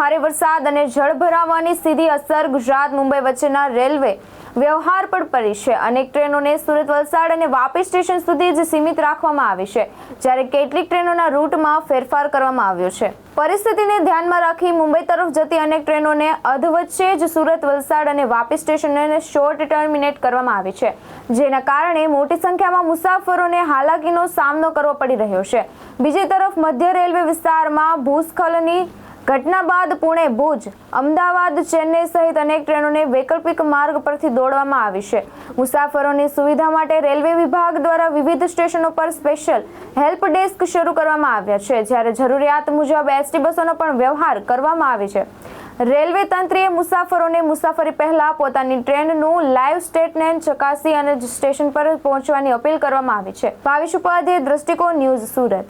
ભારે વરસાદ અને જળભરાવાની સીધી અસર ગુજરાત મુંબઈ વચ્ચેના રેલવે વ્યવહાર પર પડી છે। અનેક ટ્રેનોને સુરત, વલસાડ અને વાપી સ્ટેશન સુધી જ સીમિત રાખવામાં આવી છે, જ્યારે કેટલીક ટ્રેનોના રૂટમાં ફેરફાર કરવામાં આવ્યો છે। પરિસ્થિતિને ધ્યાનમાં રાખી મુંબઈ તરફ જતી અનેક ટ્રેનોને અધવચ્ચે જ સુરત, વલસાડ અને વાપી સ્ટેશનને શોર્ટ ટર્મિનેટ કરવામાં આવી છે, જેના કારણે મોટી સંખ્યામાં મુસાફરોને હાલાકીનો સામનો કરવો પડી રહ્યો છે। બીજી તરફ મધ્ય રેલવે વિસ્તારમાં ભૂસ્ખલનની ઘટના બાદ પુણે, ભુજ, અમદાવાદ, ચેન્નઈ સહિત અનેક ટ્રેનોને વૈકલ્પિક માર્ગ પરથી દોડવામાં આવી છે। મુસાફરોની સુવિધા માટે રેલવે વિભાગ દ્વારા વિવિધ સ્ટેશનો પર સ્પેશિયલ હેલ્પ ડેસ્ક શરૂ કરવામાં આવ્યા છે, જ્યારે જરૂરિયાત મુજબ એસટી બસોનો પણ વ્યવહાર કરવામાં આવે છે। રેલવે તંત્રએ મુસાફરોને મુસાફરી પહેલા પોતાની ટ્રેનનું લાઈવ સ્ટેટમેન્ટ ચકાસી અને સ્ટેશન પર પહોંચવાની અપીલ કરવામાં આવી છે। ભાવેશ ઉપાધ્યાય, દ્રષ્ટિકોણ ન્યૂઝ, સુરત।